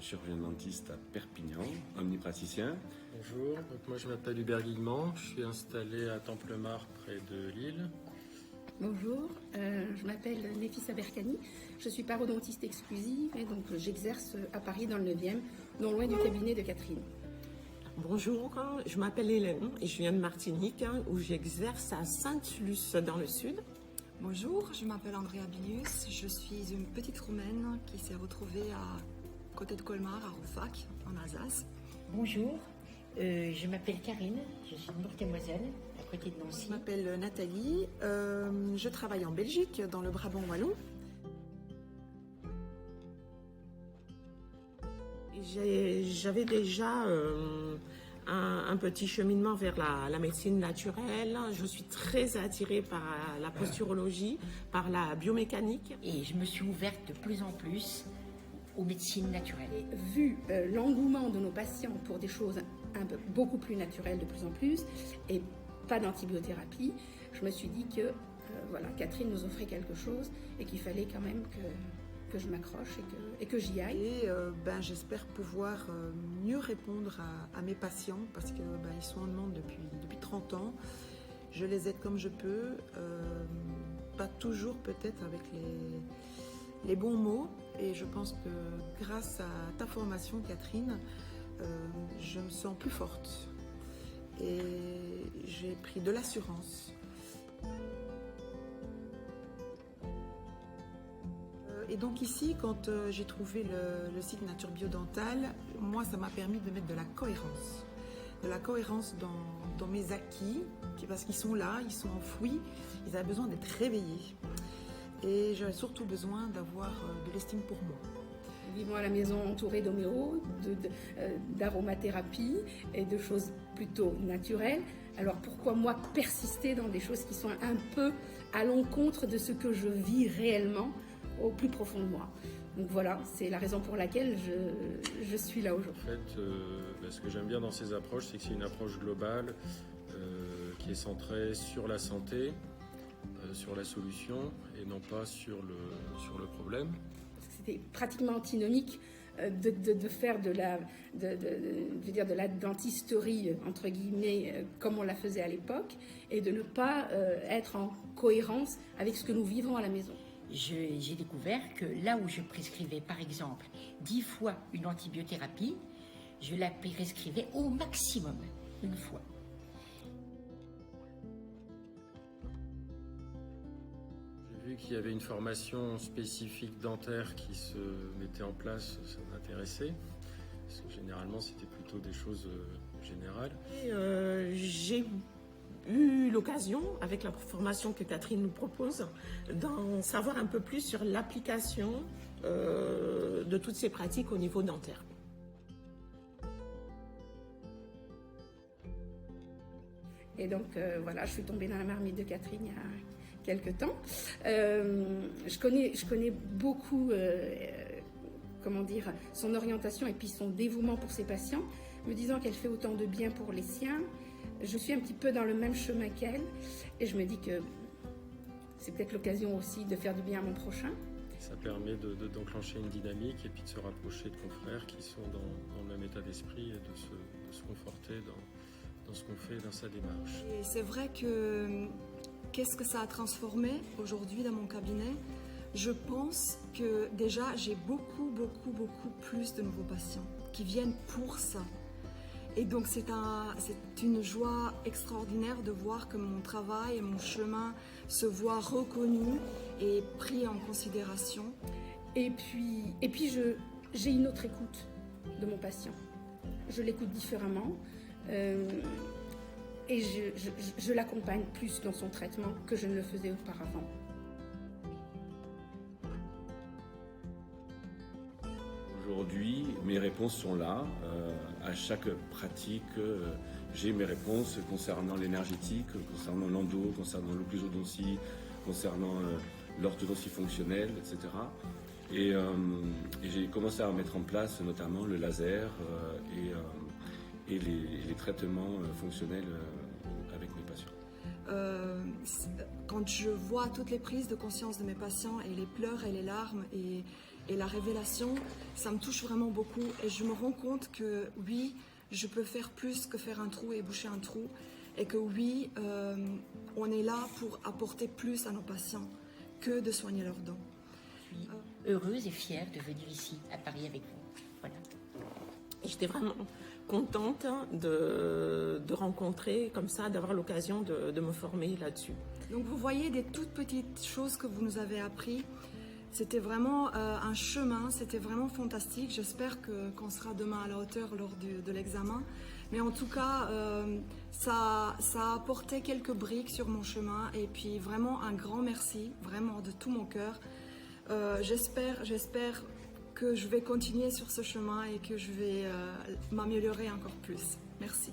chirurgien dentiste à Perpignan, omnipraticien. Bonjour, donc moi je m'appelle Hubert Guillemant, je suis installé à Templemar près de Lille. Bonjour, je m'appelle Nefissa Berkani, je suis parodontiste exclusive et donc j'exerce à Paris dans le 9e, non loin du cabinet de Catherine. Bonjour, je m'appelle Hélène et je viens de Martinique où j'exerce à Sainte-Luce dans le sud. Bonjour, je m'appelle Andrea Bilius, je suis une petite Roumaine qui s'est retrouvée à côté de Colmar, à Roufac, en Alsace. Bonjour, je m'appelle Karine, je suis de Meurthe-et-Moselle, à côté de Nancy. Je m'appelle Nathalie, je travaille en Belgique, dans le Brabant wallon. J'avais déjà un petit cheminement vers la médecine naturelle. Je suis très attirée par la posturologie, par la biomécanique. Et je me suis ouverte de plus en plus aux médecines naturelles. Et vu l'engouement de nos patients pour des choses beaucoup plus naturelles de plus en plus, et pas d'antibiothérapie, je me suis dit que voilà, Catherine nous offrait quelque chose et qu'il fallait quand même que je m'accroche et que j'y aille. Et j'espère pouvoir mieux répondre à mes patients parce que ils sont en demande depuis 30 ans. Je les aide comme je peux, pas toujours peut-être avec les bons mots. Et je pense que grâce à ta formation, Catherine, je me sens plus forte. Et j'ai pris de l'assurance. Et donc ici, quand j'ai trouvé le site Nature Bio-Dental, moi, ça m'a permis de mettre de la cohérence. De la cohérence dans mes acquis, parce qu'ils sont là, ils sont enfouis, ils avaient besoin d'être réveillés. Et j'avais surtout besoin d'avoir de l'estime pour moi. Vivons à la maison entourée d'homéo, d'aromathérapie et de choses plutôt naturelles. Alors pourquoi moi persister dans des choses qui sont un peu à l'encontre de ce que je vis réellement au plus profond de moi? Donc voilà, c'est la raison pour laquelle je suis là aujourd'hui. En fait, ce que j'aime bien dans ces approches, c'est que c'est une approche globale qui est centrée sur la santé, sur la solution et non pas sur le problème. C'était pratiquement antinomique de faire de la dentisterie, entre guillemets, comme on la faisait à l'époque, et de ne pas être en cohérence avec ce que nous vivons à la maison. J'ai découvert que là où je prescrivais par exemple 10 fois une antibiothérapie, je la prescrivais au maximum une fois. J'ai vu qu'il y avait une formation spécifique dentaire qui se mettait en place, ça m'intéressait. Parce que généralement c'était plutôt des choses générales. J'ai eu l'occasion, avec la formation que Catherine nous propose, d'en savoir un peu plus sur l'application de toutes ces pratiques au niveau dentaire. Et donc voilà, je suis tombée dans la marmite de Catherine il y a quelque temps. Je connais beaucoup son orientation et puis son dévouement pour ses patients, me disant qu'elle fait autant de bien pour les siens. Je suis un petit peu dans le même chemin qu'elle et je me dis que c'est peut-être l'occasion aussi de faire du bien à mon prochain. Ça permet d'enclencher une dynamique et puis de se rapprocher de confrères qui sont dans le même état d'esprit et de se conforter dans ce qu'on fait, dans sa démarche. Et c'est vrai que qu'est-ce que ça a transformé aujourd'hui dans mon cabinet? Je pense que déjà j'ai beaucoup plus de nouveaux patients qui viennent pour ça. Et donc c'est une joie extraordinaire de voir que mon travail et mon chemin se voient reconnus et pris en considération. Et puis j'ai une autre écoute de mon patient. Je l'écoute différemment et je l'accompagne plus dans son traitement que je ne le faisais auparavant. Aujourd'hui, mes réponses sont là. À chaque pratique, j'ai mes réponses concernant l'énergétique, concernant l'endo, concernant l'occlusodontie, concernant l'orthodontie fonctionnelle, etc. Et j'ai commencé à mettre en place notamment le laser et les traitements fonctionnels avec mes patients. Quand je vois toutes les prises de conscience de mes patients et les pleurs et les larmes et Et la révélation, ça me touche vraiment beaucoup. Et je me rends compte que oui, je peux faire plus que faire un trou et boucher un trou. Et que oui, on est là pour apporter plus à nos patients que de soigner leurs dents. Je suis heureuse et fière de venir ici, à Paris, avec vous. Voilà. Et j'étais vraiment contente de rencontrer comme ça, d'avoir l'occasion de me former là-dessus. Donc vous voyez des toutes petites choses que vous nous avez appris. C'était vraiment un chemin, c'était vraiment fantastique. J'espère qu'on sera demain à la hauteur lors de l'examen. Mais en tout cas, ça a apporté quelques briques sur mon chemin. Et puis vraiment un grand merci, vraiment de tout mon cœur. J'espère que je vais continuer sur ce chemin et que je vais m'améliorer encore plus. Merci.